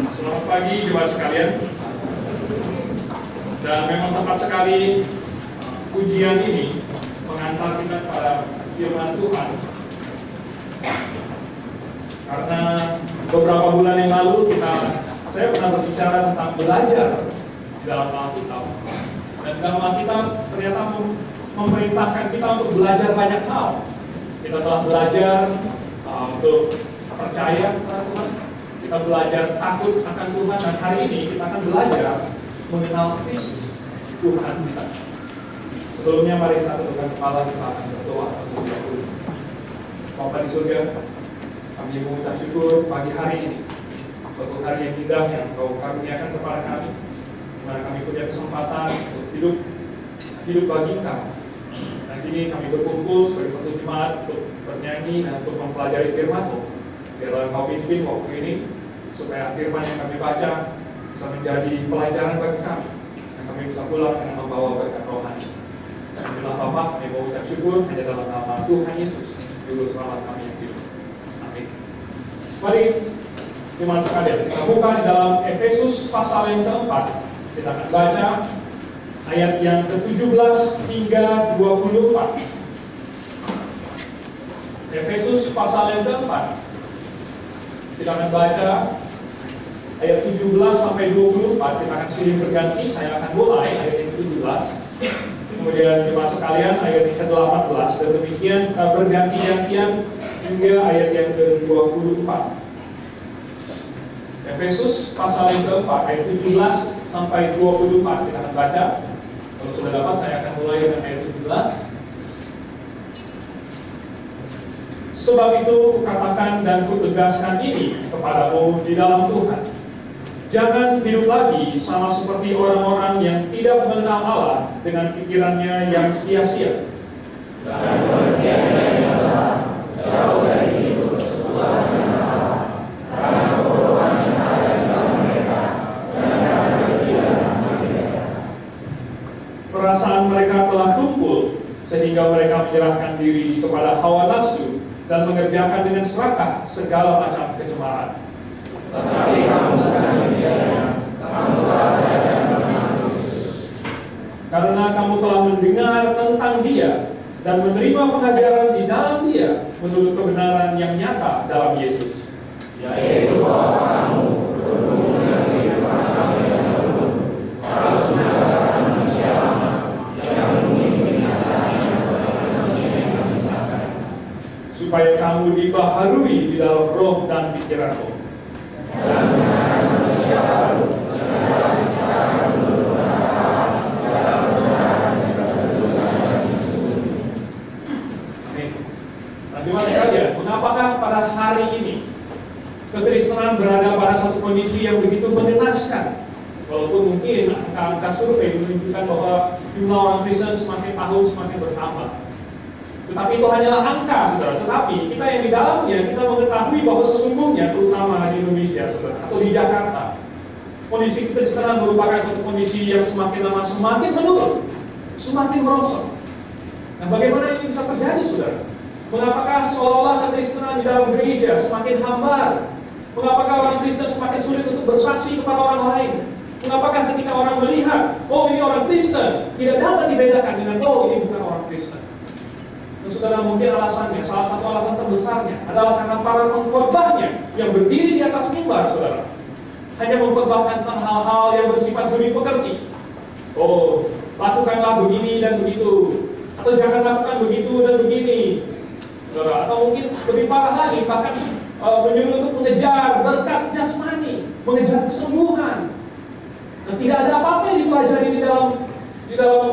Selamat pagi jemaat sekalian. Dan memang tepat sekali ujian ini mengantar kita pada firman Tuhan. Karena beberapa bulan yang lalu saya pernah berbicara tentang belajar di dalam Alkitab. Dan dalam Alkitab ternyata memerintahkan kita untuk belajar banyak hal. Kita telah belajar untuk percaya kepada Tuhan. Kita belajar takut akan Tuhan, dan hari ini kita akan belajar mengenal Kristus Tuhan kita. Sebelumnya mari kita tundukkan kepala, kita akan berdoa terlebih dahulu. Bapa di surga, kami mengucap syukur pagi hari ini, suatu hari yang indah yang Kau karuniakan kepada kami, di mana kami punya kesempatan untuk hidup bagi Kau. Dan kini kami berkumpul sebagai satu jemaat untuk bernyanyi dan untuk mempelajari firman-Mu. Biarlah Kau pimpin waktu ini, supaya firman yang kami baca bisa menjadi pelajaran bagi kami, dan kami bisa pulang dengan membawa berkat rohani. Dan inilah Bapa, kami mengucap syukur hanya dalam nama Tuhan Yesus, Juru Selamat kami yang hidup. Amin. Mari jemaat sekalian, kita buka di dalam Efesus pasal yang keempat. Kita akan baca ayat yang ke-17 hingga 24. Efesus pasal yang keempat. Kita akan baca ayat 17 sampai 24. Kita akan silih berganti. Saya akan mulai ayat yang ke-17. Kemudian jemaat sekalian ayat yang ke-18. Dan demikian berganti-gantian hingga ayat yang ke-24. Efesus pasal yang keempat ayat 17 sampai 24. Kita akan baca. Kalau sudah dapat, saya akan mulai dengan ayat 17. Sebab itu kukatakan dan kutegaskan ini kepadamu di dalam Tuhan. Jangan hidup lagi sama seperti orang-orang yang tidak mengenal Allah dengan pikirannya yang sia-sia. Dan pengertiannya adalah jauh dari hidup persekutuan dengan Allah, karena kebodohan yang ada di dalam mereka dan karena kegiatan mereka. Perasaan mereka telah tumpul sehingga mereka menyerahkan diri kepada hawa nafsu dan mengerjakan dengan serakah segala macam kecemaran. Tetapi kamu bukan demikian, kamu telah belajar mengenal Kristus. Karena kamu telah mendengar tentang Dia dan menerima pengajaran di dalam Dia menurut kebenaran yang nyata dalam Yesus. Yaitu bahwa kamu berhubung dengan kehidupan kamu yang dahulu harus meninggalkan manusia lama yang mengikuti binasanya pada manusia yang memisahkan, supaya kamu dibaharui di dalam roh dan pikiranmu. dan mengenakan manusia baru yang telah diciptakan menurut kehendak Allah dalam kebenaran dan kekudusan yang sesungguhnya. Amin. Nah, jemaat sekalian, mengapakah pada hari ini kekristenan berada pada satu kondisi yang begitu mengenaskan? Walaupun mungkin angka-angka survei menunjukkan bahwa jumlah orang Kristen semakin tahun semakin bertambah. Tetapi itu hanyalah angka, saudara. Tetapi kita yang di dalamnya, kita mengetahui bahwa sesungguhnya, terutama di Indonesia, saudara, atau di Jakarta, kondisi kekristenan merupakan satu kondisi yang semakin lama semakin menurun, semakin merosot. Nah, bagaimana ini bisa terjadi, saudara? Mengapakah seolah-olah kekristenan di dalam gereja semakin hambar? Mengapakah orang Kristen semakin sulit untuk bersaksi kepada orang lain? Mengapakah ketika orang melihat, oh ini orang Kristen, tidak dapat dibedakan dengan, oh ini bukan orang Kristen? Nah, saudara, mungkin alasannya, salah satu alasan terbesarnya adalah karena para pengkhotbahnya yang berdiri di atas mimbar, saudara, hanya mengkhotbahkan tentang hal-hal yang bersifat budi pekerti. Oh, lakukanlah begini dan begitu, atau jangan lakukan begitu dan begini, saudara. Atau mungkin lebih parah lagi, bahkan menyuruh untuk mengejar berkat jasmani, mengejar kesembuhan. Nah, tidak ada apa-apa yang dipelajari di dalam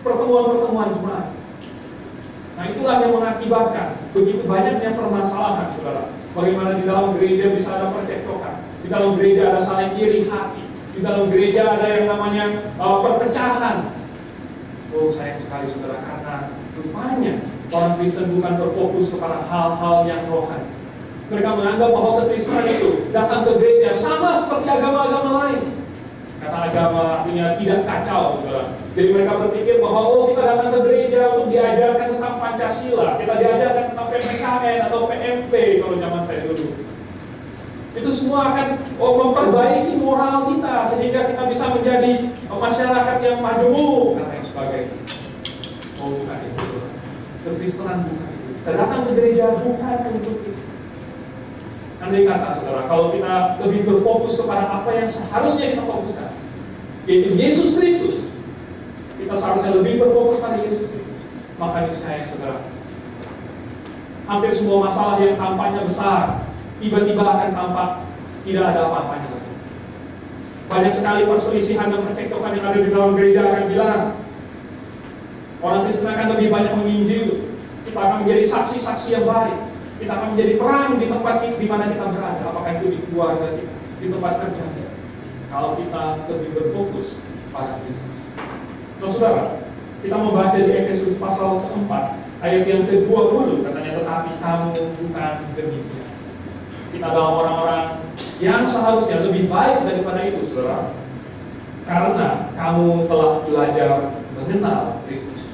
pertemuan-pertemuan jemaat. Nah, itulah yang mengakibatkan begitu banyaknya permasalahan, saudara. Bagaimana di dalam gereja bisa ada percekcokan, di dalam gereja ada saling iri hati, di dalam gereja ada yang namanya perpecahan. Oh, sayang sekali, saudara, karena rupanya orang Kristen bukan berfokus kepada hal-hal yang rohani. Mereka menganggap bahwa kekristenan itu datang ke gereja sama seperti agama-agama lain. Kata agama artinya tidak kacau, saudara. Jadi mereka berpikir bahwa oh, kita datang ke gereja untuk diajarkan tentang Pancasila, kita diajarkan tentang PPKN atau PMP kalau zaman saya dulu. Itu semua akan memperbaiki moral kita sehingga kita bisa menjadi masyarakat yang majemuk dan lain sebagainya. Bukan itu. Kekristenan bukan itu. Kita datang ke gereja bukan untuk itu. Andai kata, saudara, kalau kita lebih berfokus kepada apa yang seharusnya kita fokuskan, yaitu Yesus Kristus, kita seharusnya lebih berfokus pada Yesus Kristus. Maka niscaya, saudara, hampir semua masalah yang tampaknya besar tiba-tiba akan tampak tidak ada apa-apanya lagi. Banyak sekali perselisihan dan percekcokan yang ada di dalam gereja akan hilang. Orang Kristen akan lebih banyak menginjil. Kita akan menjadi saksi-saksi yang baik. Kita akan menjadi terang di tempat di mana kita berada. Apakah itu di keluarga kita, di tempat kerja kita. Kalau kita lebih berfokus pada Kristus. Nah, saudara, kita membaca di Efesus pasal keempat ayat yang ke-20, katanya, tetapi kamu bukan demikian. Kita adalah orang-orang yang seharusnya lebih baik daripada itu, saudara. Karena kamu telah belajar mengenal Kristus.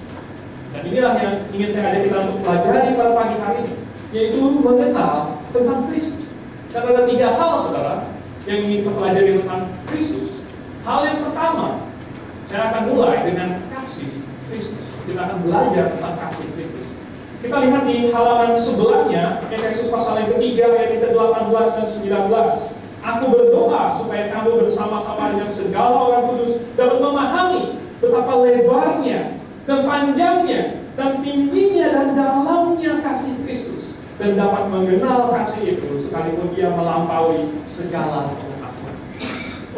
Dan inilah yang ingin saya ajak kita untuk pelajari pada pagi hari ini, yaitu mengenal tentang Kristus. Dan ada 3 hal, saudara, yang ingin kita pelajari tentang Kristus. Hal yang pertama, saya akan mulai dengan kasih Kristus. Kita akan belajar tentang kasih Kristus. Kita lihat di halaman sebelahnya, Efesus pasal yang ketiga, ayat ke-18 dan 19. Aku berdoa supaya kamu bersama-sama dengan segala orang kudus dapat memahami betapa lebarnya dan panjangnya dan tingginya dan dalamnya kasih Kristus, dan dapat mengenal kasih itu sekalipun dia melampaui segala pengetahuan.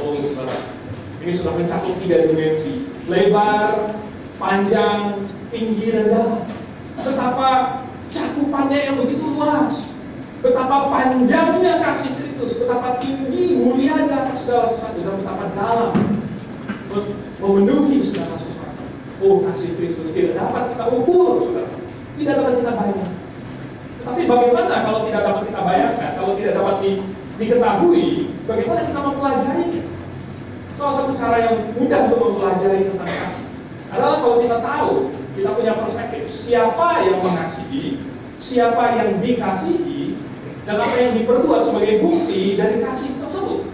Oh, saudara, ini sudah mencakup 3 dimensi: lebar, panjang, tinggi, dan dalam. Betapa cakupannya yang begitu luas, betapa panjangnya kasih Kristus, betapa tinggi, mulia di atas segala sesuatu, dan betapa dalam memenuhi segala sesuatu. Oh, kasih Kristus tidak dapat kita ukur, saudara, tidak dapat kita bayangkan. Tapi bagaimana kalau tidak dapat kita bayangkan, kalau tidak dapat diketahui, bagaimana kita mempelajarinya? Salah satu cara yang mudah untuk mempelajari tentang kasih adalah kalau kita tahu, kita punya perspektif siapa yang mengasihi, siapa yang dikasihi, dan apa yang diperbuat sebagai bukti dari kasih tersebut.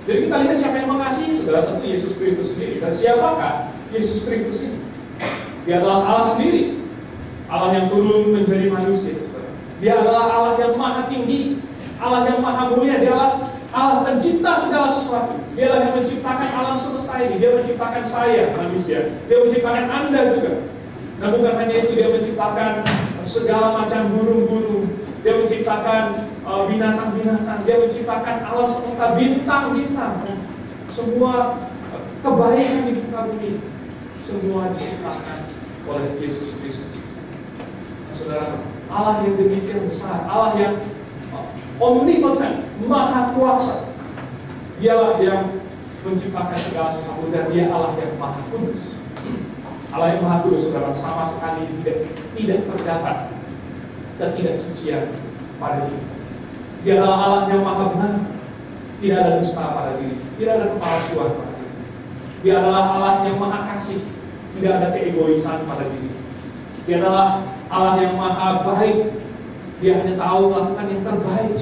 Jadi kita lihat siapa yang mengasihi, saudara, tentu Yesus Kristus sendiri. Dan siapakah Yesus Kristus ini? Dia adalah Allah sendiri, Allah yang turun menjadi manusia, saudara. Dia adalah Allah yang maha tinggi, Allah yang maha mulia. Dia adalah Allah pencipta segala sesuatu. Dia adalah yang menciptakan alam semesta ini. Dia menciptakan saya, manusia. Dia menciptakan Anda juga. Dan bukan hanya itu, dia menciptakan segala macam burung-burung. Dia menciptakan binatang-binatang. Dia menciptakan alam semesta, bintang-bintang. Semua kebaikan di muka bumi, semua diciptakan oleh Yesus Kristus. Nah, saudara, Allah yang demikian besar, Allah yang omnipotent, maha kuasa. Dialah yang menciptakan segala sesuatu, dan dia Allah yang maha kudus. Allah yang maha kudus, saudara, sama sekali tidak terdapat ketidaksucian pada diri. Dia adalah Allah yang maha benar, tidak ada dusta pada diri, tidak ada kepalsuan pada diri. Dia adalah Allah yang maha kasih, tidak ada keegoisan pada diri. Dia adalah Allah yang maha baik. Dia hanya tahu melakukan yang terbaik.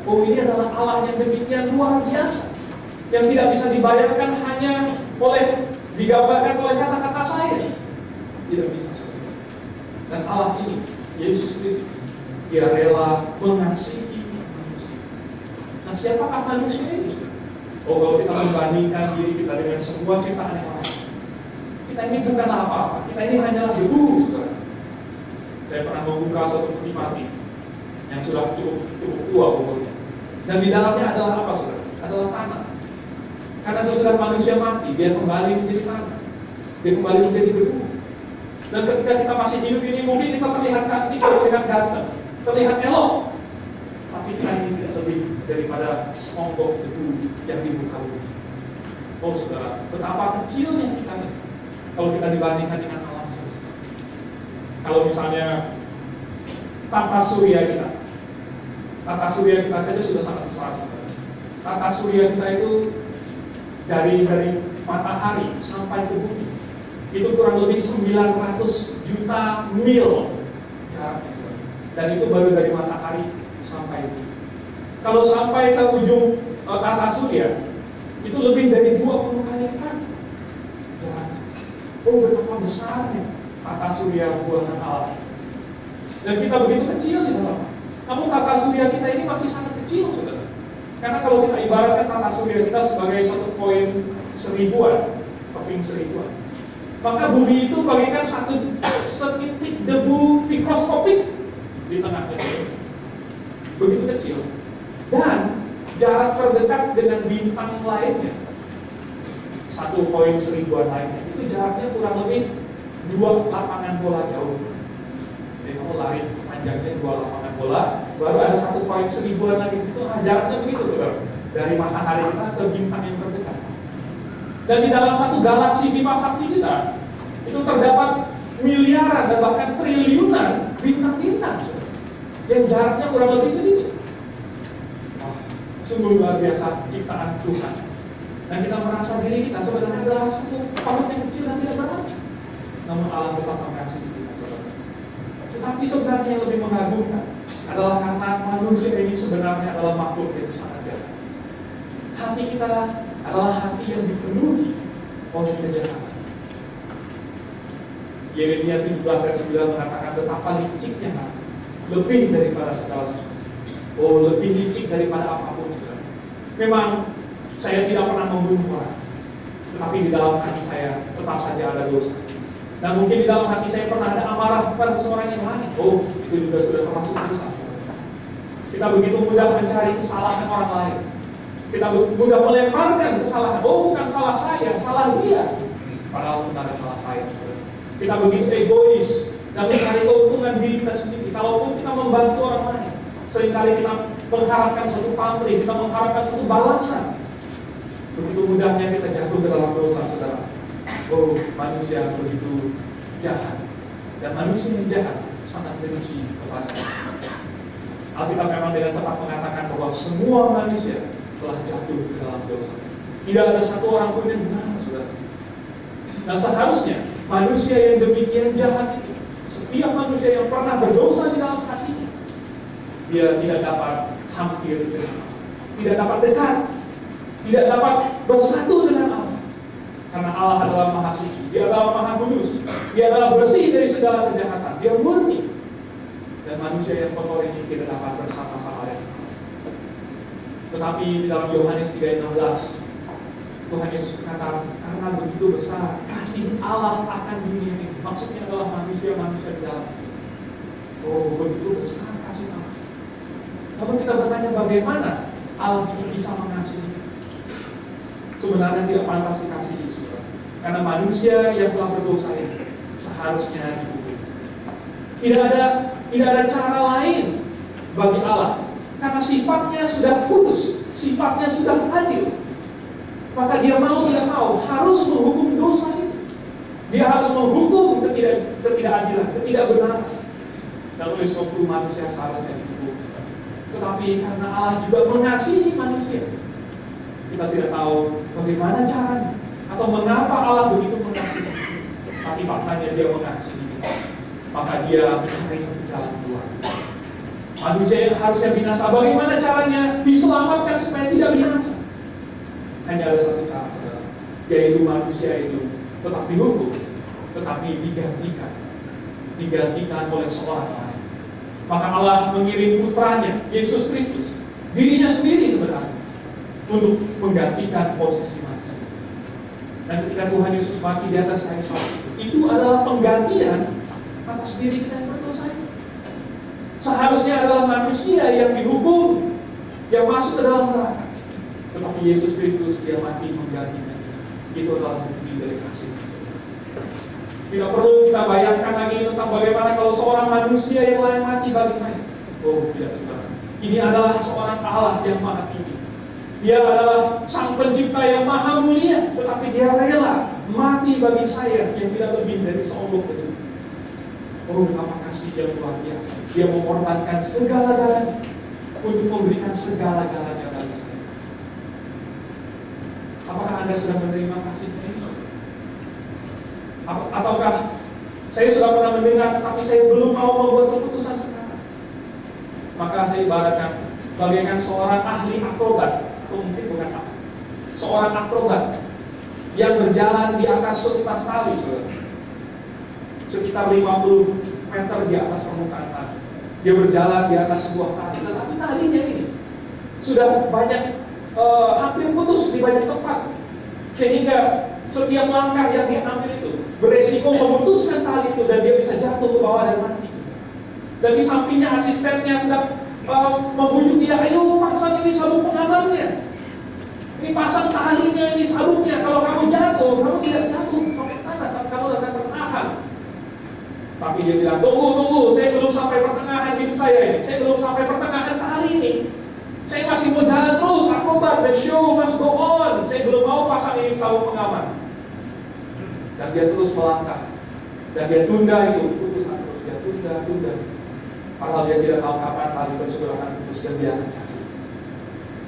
Oh, ini adalah Allah yang demikian luar biasa, yang tidak bisa dibayangkan hanya digambarkan oleh kata-kata saya. Tidak bisa. Dan Allah ini, Yesus Kristus, dia rela mengasihi manusia. Nah, siapakah manusia ini? Oh, kalau kita membandingkan diri kita dengan semua ciptaan yang lain, kita ini bukanlah apa-apa. Kita ini hanyalah debu, saudara. Saya pernah membuka suatu peti mati yang sudah cukup tua umurnya, dan di dalamnya adalah apa, saudara? Adalah tanah. Karena sesudah manusia mati, dia kembali menjadi tanah, dia kembali menjadi debu. Dan ketika kita masih hidup ini, mungkin kita terlihat ganteng, terlihat elok, tapi kita ini tidak lebih daripada seonggok debu yang di muka bumi. Oh, saudara, betapa kecilnya kita ini kalau kita dibandingkan dengan alam semesta. Kalau misalnya tata surya kita saja sudah sangat besar. Tata surya kita itu dari matahari sampai ke bumi itu kurang lebih 900 juta mil jaraknya. Dan itu baru dari matahari sampai bumi. Kalau sampai ke ujung tata surya, itu lebih dari 20 kali lipat. Oh, betapa besarnya tata surya buatan Allah. Dan kita begitu kecil di dalam. Namun tata surya kita ini masih sangat kecil, saudara. Karena kalau kita ibaratkan tata surya kita sebagai satu koin 1000-an, keping 1000-an, maka bumi itu bagaikan satu setitik debu mikroskopik di tengahnya. Begitu kecil. Dan jarak terdekat dengan bintang lainnya, satu koin 1000-an lainnya, itu jaraknya kurang lebih 2 lapangan bola jauh. Jadi kamu lari panjangnya 2 lapangan bola, baru ada satu koin 1000-an lagi. Itu jaraknya begitu, saudara. Dari matahari kita ke bintang yang terdekat. Dan di dalam satu galaksi Bima Sakti kita, itu terdapat miliaran dan bahkan triliunan bintang-bintang, saudara, yang jaraknya kurang lebih sedikit. Sungguh luar biasa ciptaan Tuhan. Dan kita merasa diri kita sebenarnya adalah satu part yang kecil dan tidak berarti. Namun Allah tetap mengasihi kita, saudara. Tetapi sebenarnya yang lebih mengagumkan adalah karena manusia ini sebenarnya adalah makhluk yang sangat jahat. Hati kita adalah hati yang dipenuhi oleh kejahatan. Yeremia 17 ayat 9 mengatakan betapa liciknya hati, lebih daripada segala sesuatu. Oh, lebih licik daripada apapun. Memang saya tidak pernah membunuh orang, tetapi di dalam hati saya tetap saja ada dosa. Dan mungkin di dalam hati saya pernah ada amarah kepada seseorang yang lain. Oh, itu juga sudah termasuk dosa. Kita begitu mudah mencari kesalahan orang lain. Kita mudah melemparkan kesalahan. Oh, bukan salah saya, salah dia. Padahal sebenarnya salah saya. Kita begitu egois dan mencari keuntungan diri kita sendiri. Kalaupun kita membantu orang lain, seringkali kita mengharapkan suatu pamrih, kita mengharapkan suatu balasan. Begitu mudahnya kita jatuh ke dalam dosa, saudara. Oh, manusia begitu jahat. Dan manusia yang jahat sangat benci kepada Allah. Alkitab memang dengan tepat mengatakan bahwa semua manusia telah jatuh ke dalam dosa. Tidak ada satu orang pun yang benar, saudara. Dan seharusnya manusia yang demikian jahat itu, setiap manusia yang pernah berdosa di dalam hatinya, dia tidak dapat hampir dengan Allah, tidak dapat dekat, tidak dapat bersatu dengan Allah. Karena Allah adalah Maha Suci, Dia adalah Maha Kudus, Dia adalah bersih dari segala kejahatan, Dia murni. Dan manusia yang kotor ini tidak dapat bersama-sama dengan Allah. Tetapi di dalam Yohanes 3:16, Tuhan Yesus berkata, karena begitu besar kasih Allah akan dunia ini. Maksudnya adalah manusia-manusia di dalam. Oh, begitu besar kasih Allah. Lalu kita bertanya bagaimana Allah itu bisa mengasihi? Sebenarnya tidak pantas dikasihi, saudara. Karena manusia yang telah berdosa ini seharusnya dihukum. Tidak ada cara lain bagi Allah. Karena sifatnya sudah kudus, sifatnya sudah adil. Maka Dia mau tidak mau harus menghukum dosa itu. Dia harus menghukum ketidakadilan, ketidakbenaran. Dan oleh sebab itu manusia seharusnya dihukum. Tetapi karena Allah juga mengasihi manusia, kita tidak tahu bagaimana caranya atau mengapa Allah begitu mengasihi. Tapi faktanya Dia mengasihi kita. Maka Dia mencari satu jalan keluar. Manusia yang harusnya binasa, bagaimana caranya diselamatkan supaya tidak binasa? Hanya ada satu cara, saudara, yaitu manusia itu tetap dihukum, tetapi digantikan oleh seorang lain. Maka Allah mengirim putranya, Yesus Kristus, dirinya sendiri sebenarnya, untuk menggantikan posisi manusia. Dan ketika Tuhan Yesus mati di atas kayu salib, itu adalah penggantian atas diri kita yang berdosa. Seharusnya adalah manusia yang dihukum, yang masuk ke dalam neraka. Tetapi Yesus Kristus, Dia mati menggantikan. Itu adalah bukti dari kasih. Tidak perlu kita bayangkan lagi tentang bagaimana kalau seorang manusia yang lain mati bagi saya. Oh, tidak benar. Ini adalah seorang Allah yang maha tinggi. Dia adalah Sang Pencipta yang maha mulia, tetapi Dia rela mati bagi saya yang tidak lebih dari seonggok kecil. Oh, betapa kasih yang luar biasa. Dia mengorbankan segala-galanya untuk memberikan segala-galanya bagi saya. Apakah Anda sudah menerima kasih ini? Ataukah saya sudah pernah mendengar, tapi saya belum mau membuat keputusan sekarang? Maka saya ibaratkan bagaikan seorang ahli akrobat, atau mungkin bukan ahli, seorang akrobat yang berjalan di atas seutas tali, saudara. Sekitar 50 meter di atas permukaan tali. Dia berjalan di atas sebuah tali, tetapi talinya ini sudah banyak hampir putus di banyak tempat, sehingga setiap langkah yang dia ambil itu beresiko memutuskan tali itu dan dia bisa jatuh ke bawah dan mati. Dan di sampingnya asistennya sedang membujuk dia, ayo pasang ini sabuk pengamannya, ini pasang talinya, ini sabuknya. Kalau kamu jatuh, kamu tidak jatuh sampai tanah, tapi kamu akan tertahan. Tapi dia bilang, tunggu, saya belum sampai pertengahan hidup saya ini, saya belum sampai pertengahan tali ini. Saya masih mau jalan terus, akrobat, the show must go on. Saya belum mau pasang ini sabuk pengaman. Dan dia terus melangkah. Dan dia tunda itu, putus terus, dia tunda. Padahal dia tidak tahu kapan tali tersebut akan putus dan dia akan jatuh.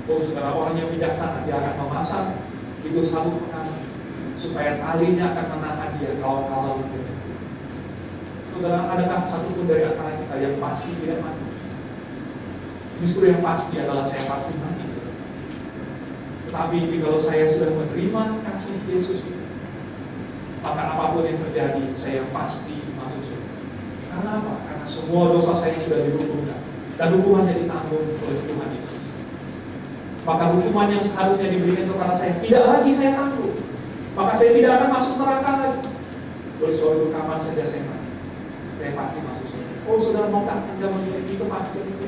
Oh saudara, orang yang bijaksana, dia akan memasang itu sabuk pengaman supaya talinya akan menahan dia kalau dia. Saudara, adakah satupun dari antara kita yang pasti tidak mati? Justru yang pasti adalah saya pasti mati. Tetapi kalau saya sudah menerima kasih Yesus itu, maka apapun yang terjadi, saya pasti masuk surga. Karena apa? Karena semua dosa saya sudah dihukumkan dan hukumannya ditanggung oleh Tuhan Yesus. Maka hukuman yang seharusnya diberikan kepada saya tidak lagi saya tanggung. Maka saya tidak akan masuk neraka lagi. Oleh sebab itu kapan saja saya mati, saya pasti masuk surga. Oh saudara, maukah Anda memiliki kepastian itu?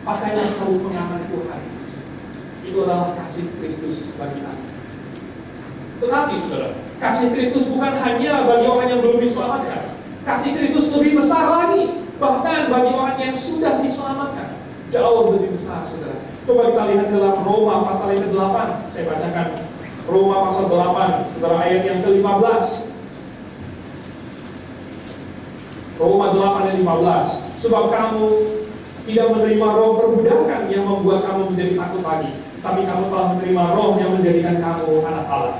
Pakailah sabuk pengaman Tuhan. Itu adalah kasih Kristus bagi Anda. Tetapi saudara, kasih Kristus bukan hanya bagi orang yang belum diselamatkan. Kasih Kristus lebih besar lagi, bahkan bagi orang yang sudah diselamatkan. Jauh lebih besar, saudara. Coba kita lihat dalam Roma pasal yang ke-8. Saya bacakan Roma pasal 8, saudara, ayat yang ke-15. Roma 8 ayat 15. Sebab kamu tidak menerima roh perbudakan yang membuat kamu menjadi takut lagi, tapi kamu telah menerima roh yang menjadikan kamu anak Allah.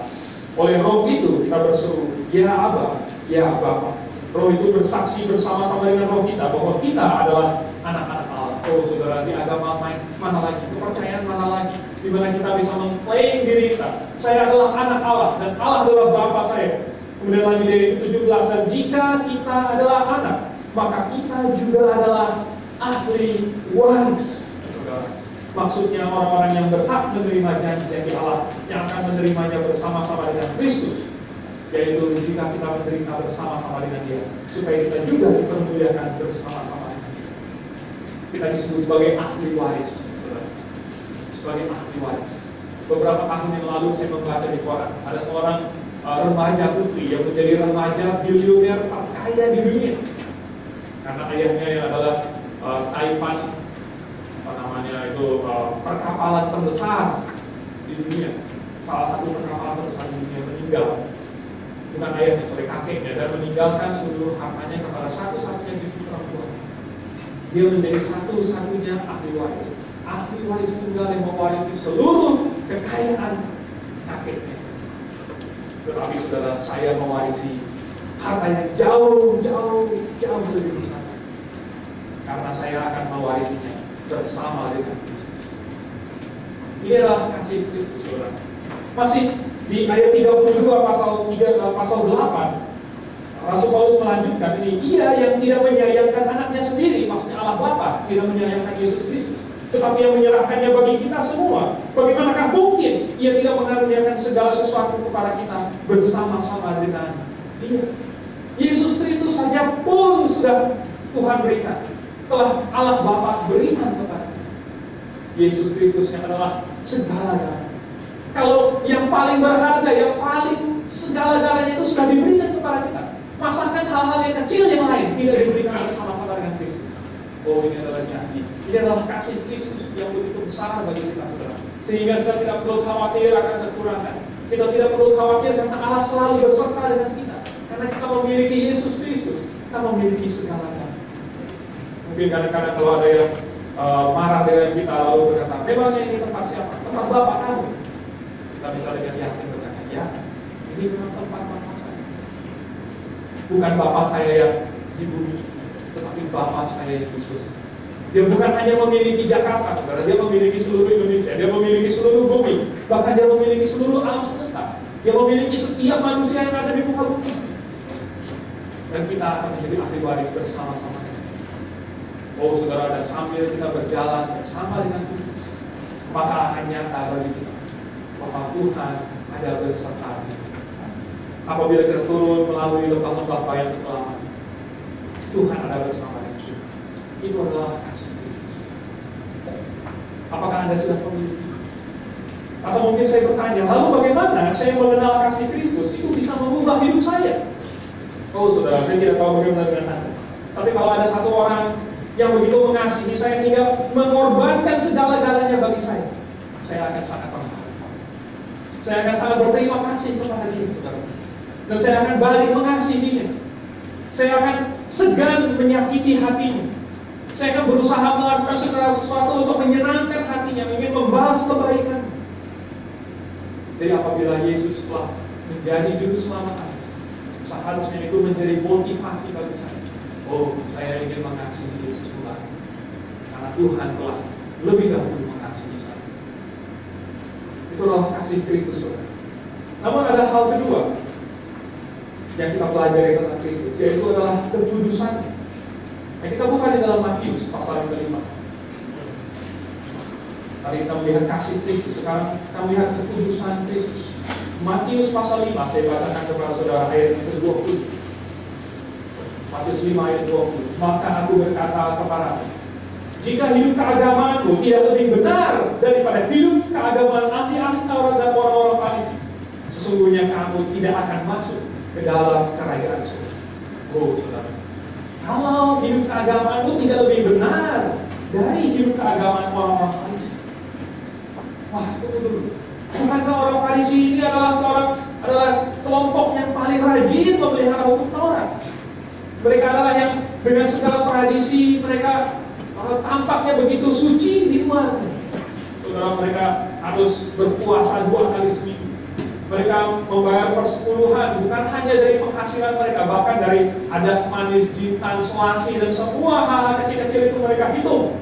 Oleh roh itu kita berseru, ya Aba, ya Bapa. Roh itu bersaksi bersama-sama dengan roh kita bahwa kita adalah anak-anak Allah. Oh saudara, di agama mana lagi, kepercayaan mana lagi, di mana kita bisa mengklaim diri kita, saya adalah anak Allah dan Allah adalah Bapa saya. Kemudian lagi dari 17, dan jika kita adalah anak, maka kita juga adalah ahli waris. Maksudnya orang-orang yang berhak menerima janji Allah, yang akan menerimanya bersama-sama dengan Kristus, yaitu jika kita menderita bersama-sama dengan Dia, supaya kita juga dipermuliakan bersama-sama dengan Dia. Kita disebut sebagai ahli waris, sebagai ahli waris. Beberapa tahun yang lalu saya membaca di koran, ada seorang remaja putri yang menjadi remaja miliuner terkaya di dunia, karena ayahnya yang adalah Taipan, perkapalan terbesar di dunia, salah satu perkapalan terbesar di dunia, meninggal. Bukan ayahnya, sorry, kakeknya, dan meninggalkan seluruh hartanya kepada satu-satunya cucu perempuan. Dia menjadi satu-satunya ahli waris tunggal yang mewarisi seluruh kekayaan kakeknya. Tetapi saudara, saya mewarisi harta yang jauh lebih besar, karena saya akan mewarisinya bersama dengan Kristus. Ini adalah kasih Kristus, saudara. Masih di ayat 32 pasal 8, Rasul Paulus melanjutkan ini, ia yang tidak menyayangkan anaknya sendiri, maksudnya Allah Bapa, tidak menyayangkan Yesus Kristus, tetapi yang menyerahkannya bagi kita semua. Bagaimanakah mungkin ia tidak mengaruniakan segala sesuatu kepada kita bersama-sama dengan Dia? Yesus Kristus saja pun sudah Tuhan berikan, telah Allah Bapa berikan kepada kita. Yesus Kristus yang adalah segala-galanya. Kalau yang paling berharga, yang paling segala-galanya itu sudah diberikan kepada kita, masakan hal-hal yang kecil yang lain tidak diberikan bersama-sama dengan Kristus. Oh, ini adalah janji. Ini adalah kasih Kristus yang begitu besar bagi kita, saudara. Sehingga kita tidak perlu khawatir akan kekurangan. Kita tidak perlu khawatir karena Allah selalu beserta dengan kita. Karena kita memiliki Yesus Kristus, kita memiliki segala-galanya. Mungkin kadang-kadang kalau ada yang marah dengan kita lalu berkata, memangnya ini tempat siapa? Tempat Bapak kamu. Kita bisa dengan yakin berkata, ya, ini memang tempat Bapak saya. Bukan Bapak saya yang di bumi, tetapi Bapak saya Yesus Dia bukan hanya memiliki Jakarta, saudara. Dia memiliki seluruh Indonesia. Dia memiliki seluruh bumi. Bahkan dia memiliki seluruh alam semesta. Dia memiliki setiap manusia yang ada di muka bumi. Dan kita akan menjadi ahli waris bersama-sama dengan Dia. Oh saudara, dan sambil kita berjalan bersama dengan Tuhan, maka akan nyata bagi kita bahwa Tuhan ada beserta kita. Apabila kita turun melalui lembah-lembah bayang keselamatan, Tuhan ada bersama dengan kita. Itu adalah kasih Kristus. Apakah Anda sudah memiliki? Atau mungkin saya bertanya, lalu bagaimana saya mengenal kasih Kristus itu bisa mengubah hidup saya? Oh saudara, saya tidak tahu bagaimana dengan Anda. Tapi kalau ada satu orang yang begitu mengasihi saya hingga mengorbankan segala-galanya bagi saya akan sangat berharga. Saya akan sangat berterima kasih kepada dia, saudara. Dan saya akan balik mengasihinya. Saya akan segan menyakiti hatinya. Saya akan berusaha melakukan segala sesuatu untuk menyenangkan hatinya, ingin membalas kebaikan. Jadi apabila Yesus telah menjadi juru selamat, seharusnya itu menjadi motivasi bagi saya. Oh, saya ingin mengasihi Yesus kembali, karena Tuhan telah lebih dahulu mengasihi saya. Itulah kasih Kristus, saudara. Namun ada hal kedua yang kita pelajari tentang Kristus, yaitu adalah kekudusannya. Nah, kita buka di dalam Matius pasal yang kelima. Tadi kita melihat kasih Kristus, sekarang kita melihat kekudusan Kristus. Matius pasal 5, saya bacakan kepada saudara ayat ke-20. Matius 5 ayat 20. Maka aku berkata kepadamu, jika hidup keagamaanmu tidak lebih benar daripada hidup keagamaan ahli-ahli Taurat dan orang-orang Farisi, sesungguhnya kamu tidak akan masuk ke dalam kerajaan surga. Oh, saudara. Kalau hidup keagamaanmu tidak lebih benar dari hidup keagamaan orang-orang Farisi. Wah, tunggu dulu. Bukankah orang Farisi ini adalah kelompok yang paling rajin memelihara hukum Taurat? Mereka adalah yang dengan segala tradisi mereka tampaknya begitu suci di luar. Saudara, mereka harus berpuasa 2 kali seminggu. Mereka membayar persepuluhan bukan hanya dari penghasilan mereka, bahkan dari adat manis, jintan, selasi, dan semua hal-hal kecil-kecil itu mereka hitung.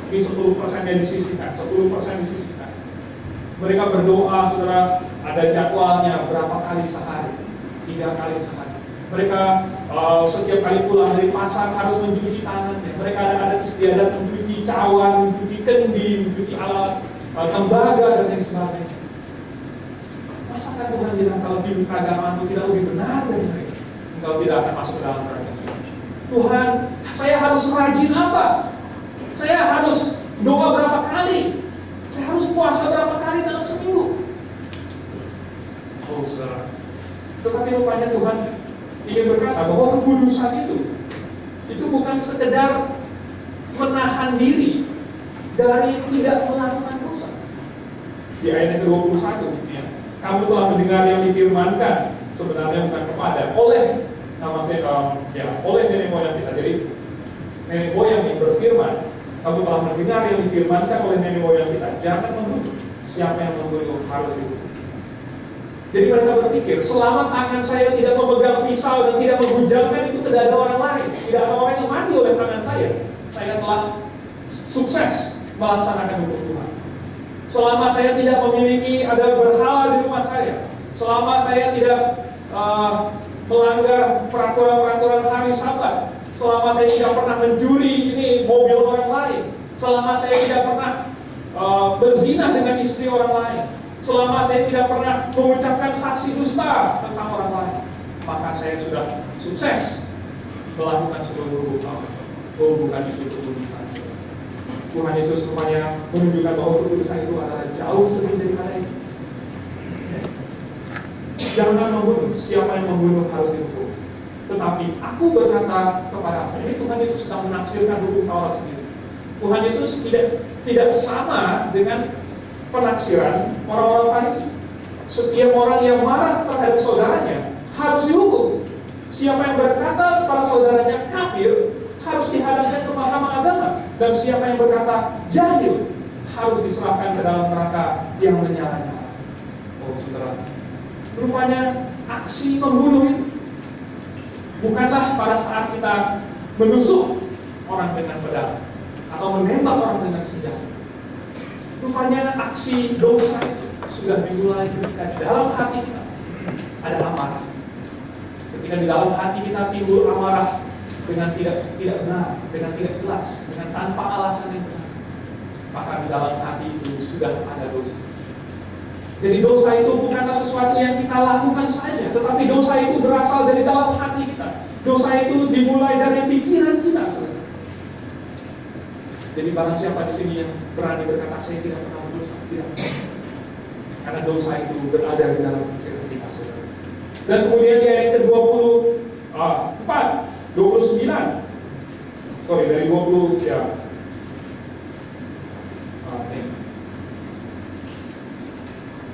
Ini 10%-nya disisihkan, 10% disisihkan. Mereka berdoa, saudara, ada jadwalnya berapa kali sehari, 3 kali sehari. Mereka setiap kali pulang dari pasar harus mencuci tangannya. Mereka ada istiadat mencuci cawan, mencuci kendi, mencuci alat tembaga dan lain sebagainya. Masakah Tuhan bilang kalau hidup keagamaan itu tidak lebih benar dari mereka? Engkau tidak akan masuk ke dalam kerajaan. Tuhan, saya harus rajin apa? Saya harus doa berapa kali? Saya harus puasa berapa kali dalam seminggu? Oh saudara, tetapi rupanya Tuhan ingin berkata bahwa kekudusan itu bukan sekedar menahan diri dari tidak melakukan dosa. Di ayat ke-21, ya, kamu telah mendengar yang difirmankan, sebenarnya bukan kepada, oleh oleh nenek moyang kita. Jadi nenek moyang yang berfirman, kamu telah mendengar yang difirmankan oleh nenek moyang kita, jangan membunuh. Siapa yang membunuh harus dihukum. Jadi mereka berpikir, selama tangan saya tidak memegang pisau dan tidak menghujamkan itu ke dada orang lain, tidak ada orang yang mati oleh tangan saya telah sukses melaksanakan hukum Tuhan. Selama saya tidak memiliki ada berhala di rumah saya, selama saya tidak melanggar peraturan-peraturan hari Sabat, selama saya tidak pernah mencuri ini mobil orang lain, selama saya tidak pernah berzina dengan istri orang lain, selama saya tidak pernah mengucapkan saksi dusta tentang orang lain, maka saya sudah sukses melakukan seluruh hukum Taurat. Oh, bukan itu kekudusan. Tuhan Yesus rupanya menunjukkan bahwa kekudusan itu adalah jauh lebih daripada itu. Jangan membunuh. Siapa yang membunuh harus dihukum. Tetapi aku berkata kepada ini, Tuhan Yesus sedang menafsirkan hukum Taurat sendiri. Tuhan Yesus tidak sama dengan penafsiran orang-orang Farisi. Setiap orang yang marah terhadap saudaranya harus dihukum. Siapa yang berkata kepada saudaranya kafir harus dihadapkan ke mahkamah agama. Dan siapa yang berkata jahil harus diserahkan ke dalam neraka yang menyala-nyala. Oh saudara, rupanya aksi membunuh itu bukanlah pada saat kita menusuk orang dengan pedang. atau menembak orang dengan senjata. Rupanya aksi dosa itu sudah dimulai ketika di dalam hati kita ada amarah. Ketika di dalam hati kita timbul amarah dengan tidak benar, dengan tidak jelas, dengan tanpa alasan yang benar, maka di dalam hati itu sudah ada dosa. Jadi dosa itu bukanlah sesuatu yang kita lakukan saja, tetapi dosa itu berasal dari dalam hati kita. Dosa itu dimulai dari pikiran kita. Jadi barang siapa di sini yang berani berkata saya tidak pernah berdosa, tidak. Karena dosa itu berada di dalam pikiran kita. Dan kemudian di ayat ke-24, 29. Sorry, dari 20 ya.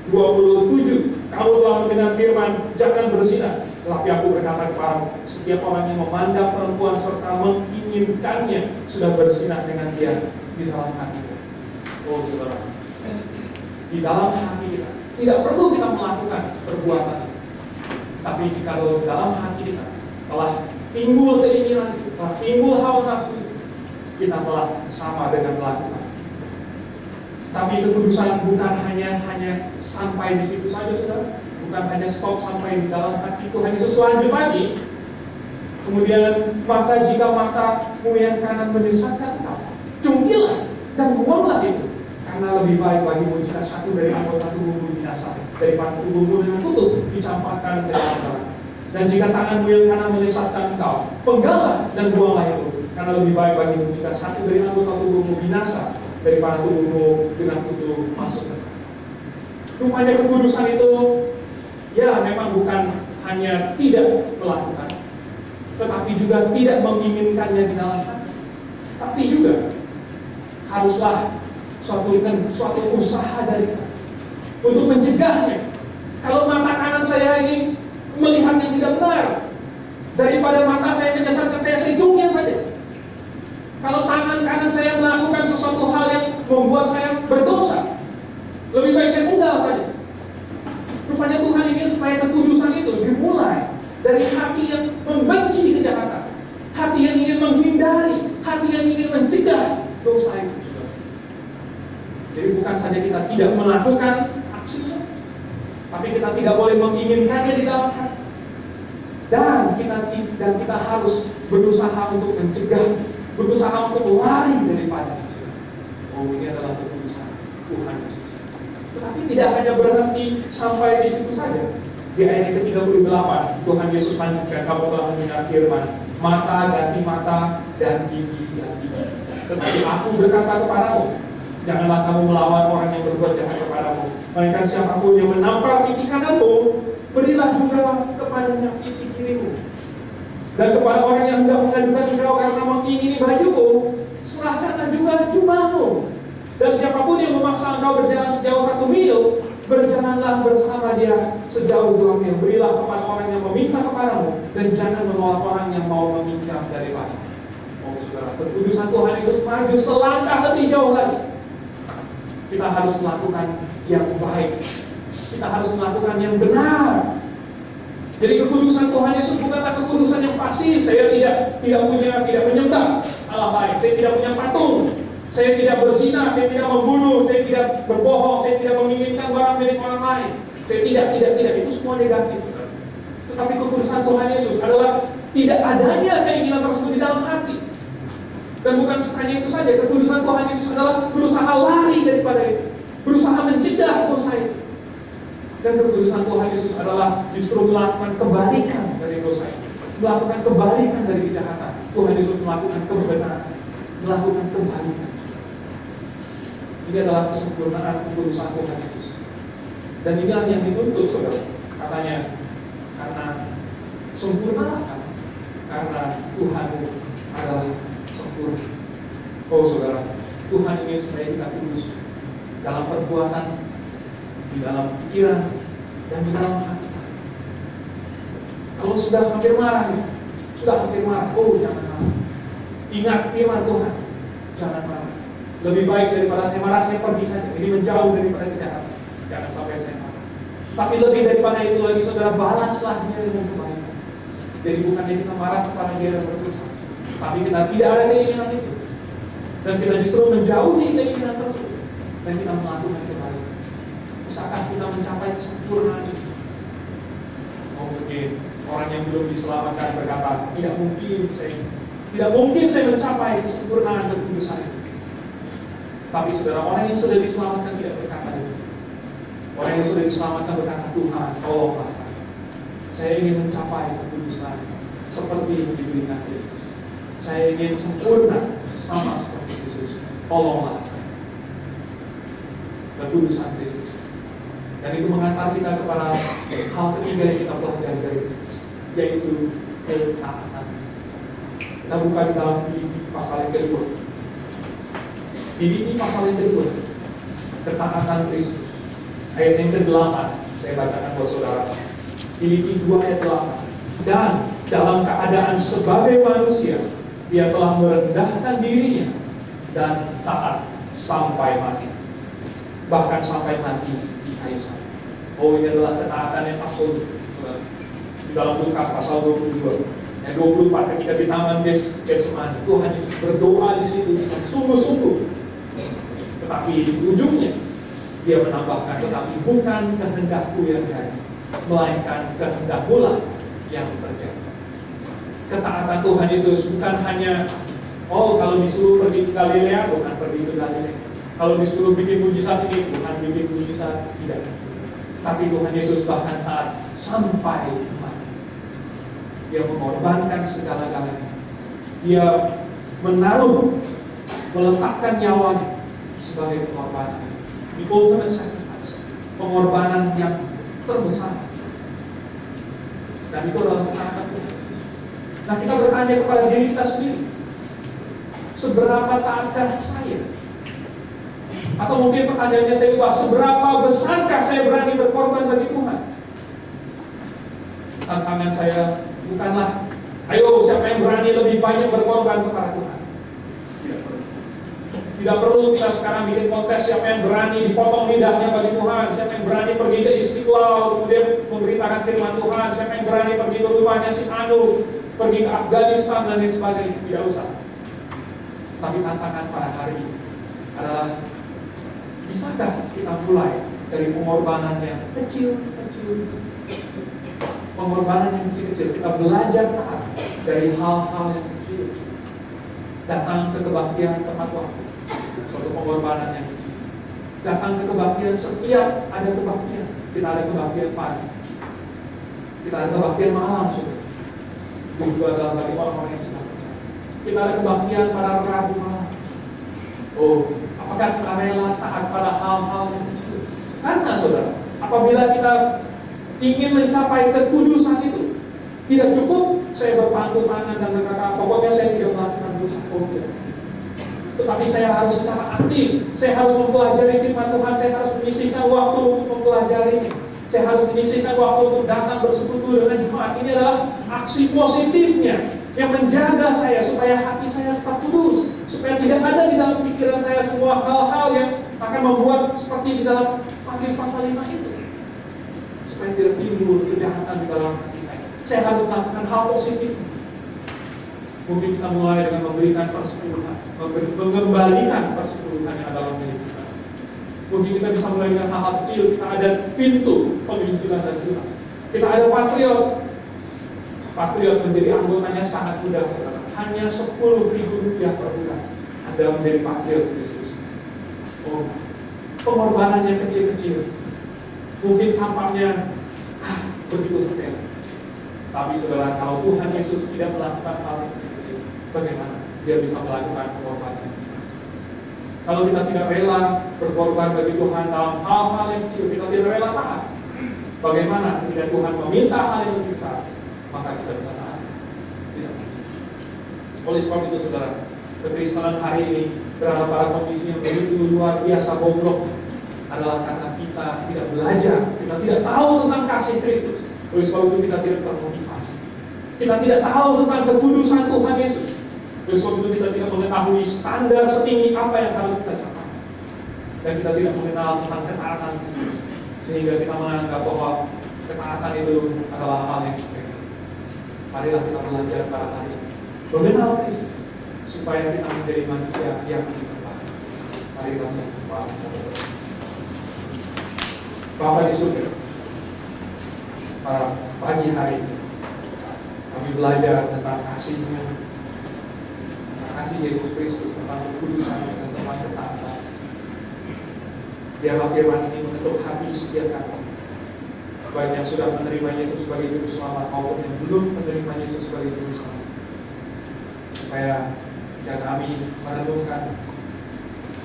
27, kamu telah mendengar firman, jangan berzina. Tetapi aku berkata kepadamu, setiap orang yang memandang perempuan serta menginginkannya sudah berzina dengan dia di dalam hatinya. Oh saudara, di dalam hati kita tidak perlu kita melakukan perbuatan itu. Tapi kalau di dalam hati kita telah timbul keinginan itu, telah timbul hawa nafsu, kita telah sama dengan melakukan. Tapi kekudusan bukan hanya sampai di situ saja, saudara. Bukan hanya stop sampai di dalam hati itu, hanya selanjut lagi. Kemudian maka jika matamu yang kanan menyesatkan kau, cungkilah dan buanglah itu, karena lebih baik bagimu jika satu dari anggota tubuhmu binasa daripada tubuhmu dengan tutup dicampakkan ke dalam neraka. Dan jika tanganmu yang kanan menyesatkan kau, pengganglah dan buanglah itu, karena lebih baik bagimu jika satu dari anggota tubuhmu binasa daripada tubuhmu dengan tutup masuk ke neraka. Rupanya kekudusan itu ya memang bukan hanya tidak melakukan, tetapi juga tidak menginginkannya di dalam hati. Tapi juga haruslah suatu usaha dari kita untuk mencegahnya. Kalau mata kanan saya ini melihat yang tidak benar, daripada mata saya menyesatkan saya cungkil saja. Kalau tangan kanan saya melakukan sesuatu hal yang membuat saya berdosa, lebih baik saya tinggal saja. Rupanya Tuhan ingin supaya kekudusan itu dimulai dari hati yang membenci kejahatan, hati yang ingin menghindari, hati yang ingin mencegah dosa itu. Jadi bukan saja kita tidak melakukan aksinya, tapi kita tidak boleh menginginkannya di dalam hati. Dan kita harus berusaha untuk mencegah, berusaha untuk lari daripada itu. Oh, ini adalah kekudusan Tuhan Yesus. Tetapi tidak hanya berhenti sampai di situ saja. Di ayat ke-38, Tuhan Yesus lanjutkan, kamu telah mendengar firman, mata ganti mata dan gigi ganti gigi. Tetapi aku berkata kepadamu, janganlah kamu melawan orang yang berbuat jahat kepadamu. Melainkan siapapun yang menampar pipi kananmu, berilah juga kepadanya pipi kirimu. Dan kepada orang yang hendak mengajukan engkau karena mengingini bajuku, serahkanlah juga jubahmu. Dan siapapun yang memaksa engkau berjalan sejauh 1 mil, berjalanlah bersama dia sejauh 2 mil. Berilah kepada orang yang meminta kepadamu, dan jangan menolak orang yang mau meminjam daripada. Oh saudara, kekudusan Tuhan itu maju selangkah lebih jauh lagi. Kita harus melakukan yang baik, kita harus melakukan yang benar. Jadi kekudusan Tuhan Yesus bukanlah kekudusan yang pasif. Saya tidak menyembah Allah lain, saya tidak punya patung, saya tidak berzina, saya tidak membunuh, saya tidak berbohong, saya tidak menginginkan barang milik orang lain. Saya tidak, itu semua negatif. Tetapi kekudusan Tuhan Yesus adalah tidak adanya keinginan tersebut di dalam hati. Dan bukan hanya itu saja, kekudusan Tuhan Yesus adalah berusaha lari daripada itu, berusaha mencegah dosa itu. Dan kekudusan Tuhan Yesus adalah justru melakukan kebalikan dari dosa itu, melakukan kebalikan dari kejahatan. Tuhan Yesus melakukan kebenaran, melakukan kebalikan. Ini adalah kesempurnaan kekudusan Tuhan Yesus. Dan inilah yang dituntut, saudara. Katanya, karena sempurna, karena Tuhan adalah sempurna. Oh saudara, Tuhan ingin supaya kita kudus dalam perbuatan, di dalam pikiran, dan di dalam hati. Kalau sudah hampir marah, oh jangan marah. Ingat firman Tuhan, jangan marah. Lebih baik daripada saya marah, saya pergi saja. Ini menjauh daripada kejahatan. Jangan sampai saya marah. Tapi lebih daripada itu lagi, saudara, balaslah dia dengan kebaikan. Jadi bukannya kita marah kepada dia yang berdosa, tapi kita tidak ada keinginan itu. Dan kita justru menjauhi keinginan tersebut. Dan kita melakukan kebaikan. Usahakan kita mencapai kesempurnaan itu. Oh, mungkin orang yang belum diselamatkan berkata, tidak mungkin saya mencapai kesempurnaan dan kekudusan itu. Tapi saudara, orang yang sudah diselamatkan tidak berkata itu. Orang yang sudah diselamatkan berkata, Tuhan, tolonglah saya. Saya ingin mencapai kekudusan seperti yang diberikan Kristus. Saya ingin sempurna sama seperti Kristus. Tolonglah saya. Kekudusan Kristus. Dan itu mengantar kita kepada hal ketiga yang kita pelajari dari Kristus, yaitu ketaatan. Kita buka di dalam Filipi pasal yang kedua. Filipi pasal yang kedua, ketaatan Kristus. Ayat yang ke-8, saya bacakan buat saudara. Filipi 2 ayat 8. Dan dalam keadaan sebagai manusia, dia telah merendahkan dirinya dan taat sampai mati. Bahkan sampai mati di kayu salib. Oh, ini adalah ketaatan yang absolut. Di dalam Lukas pasal 22, yang 24, ketika di taman Getsemani, Tuhan Yesus berdoa di situ dengan sungguh-sungguh. Tetapi di ujungnya dia menambahkan, tetapi bukan kehendakku yang jadi, melainkan kehendak-Mu yang terjadi. Ketaatan Tuhan Yesus bukan hanya, kalau disuruh pergi ke Galilea, bukan pergi ke Galilea. Kalau disuruh bikin mujizat ini, bukan bikin mujizat, tidak. Tapi Tuhan Yesus bahkan taat sampai mati. Dia mengorbankan segala-galanya. Dia meletakkan nyawanya sebagai pengorbanan. The ultimate sacrifice, pengorbanan yang terbesar. Dan itu adalah ketaatan Tuhan. Nah, kita bertanya kepada diri kita sendiri, seberapa taatkah saya? Atau mungkin pertanyaannya saya ubah, seberapa besarkah saya berani berkorban bagi Tuhan? Tantangan saya bukanlah, ayo siapa yang berani lebih banyak berkorban kepada Tuhan. Tidak perlu kita sekarang bikin kontes siapa yang berani dipotong lidahnya bagi Tuhan, siapa yang berani pergi ke Istiqlal kemudian memberitakan firman Tuhan, siapa yang berani pergi ke rumahnya si Anu, pergi ke Afghanistan dan lain sebagainya. Tidak usah. Tapi tantangan pada hari ini adalah, bisakah kita mulai dari pengorbanan yang kecil-kecil, pengorbanan yang kecil-kecil, kita belajar taat dari hal-hal yang kecil, datang ke kebaktian tepat waktu, suatu pengorbanan yang kecil, datang ke kebaktian setiap ada kebaktian, kita ada kebaktian pagi, kita ada kebaktian malam, itu juga adalah bagi orang-orang yang sedang percaya. Kita ada kebaktian pada Rabu malam. Apakah kita rela taat pada hal-hal yang kecil? Karena saudara, apabila kita ingin mencapai kekudusan itu, tidak cukup saya berpangku tangan dan berkata, pokoknya saya tidak melakukan dosa. Tetapi saya harus secara aktif, saya harus mempelajari firman Tuhan, saya harus menyisihkan waktu untuk mempelajarinya, saya harus menyisihkan waktu untuk datang bersekutu dengan jemaat. Ini adalah aksi positifnya yang menjaga saya supaya hati saya tetap kudus, supaya tidak ada di dalam pikiran saya semua hal-hal yang akan membuat seperti di dalam Magil pasal 5 itu, supaya tidak timbul kejahatan di dalam hati saya. Saya harus melakukan hal positif. Mungkin kita mulai dengan memberikan persepuluhan, mengembalikan persepuluhan yang ada dalam milik kita. Mungkin kita bisa mulai dengan hal-hal kecil. Kita ada pintu penginjilan dan Tuhan. Kita ada patriot. Patriot menjadi anggotanya sangat mudah, saudara. Hanya 10.000 rupiah per bulan Anda menjadi patriot Kristus. Pengorbanan yang kecil-kecil mungkin tampaknya begitu sepele. Tapi saudara, kalau Tuhan Yesus tidak melakukan hal yang kecil, bagaimana dia bisa melakukan pengorbanan yang besar? Kalau kita tidak rela berkorban bagi Tuhan dalam hal-hal yang kecil, kita tidak rela taat, bagaimana ketika Tuhan meminta hal yang lebih besar, maka kita bisa taat? Tidak. Oleh sebab itu saudara, kekristenan hari ini berada pada kondisi yang begitu luar biasa bobrok adalah karena kita tidak belajar, kita tidak tahu tentang kasih Kristus. Oleh sebab itu kita tidak termotivasi. Kita tidak tahu tentang kekudusan Tuhan Yesus. Oleh sebab itu kita tidak mengetahui standar setinggi apa yang harus kita capai. Dan kita tidak mengenal tentang ketaatan Kristus, sehingga kita menganggap bahwa ketaatan itu adalah hal yang sepele. Marilah kita belajar pada hari ini mengenal Kristus, supaya kita menjadi manusia yang berubah. Mari kita berdoa. Bapa di surga, pada pagi hari ini kami belajar tentang kasih-Nya, tentang kasih Yesus Kristus, tentang kekudusan dan tentang ketaatan. Biarlah firman ini mengetuk hati setiap kami, baik yang sudah menerima Yesus sebagai Juru Selamat maupun yang belum menerima Yesus sebagai Juru Selamat, supaya yang kami merenungkan,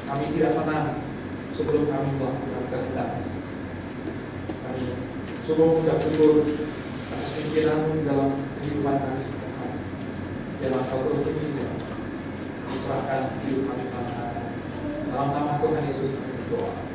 kami tidak tenang sebelum kami melakukan kehendak. Kami sungguh mengucap syukur atas pimpinan dalam kehidupan kami setiap hari. Dalam kau terus bertindak, diserahkan hidup kami dalam nama Tuhan Yesus kami berdoa.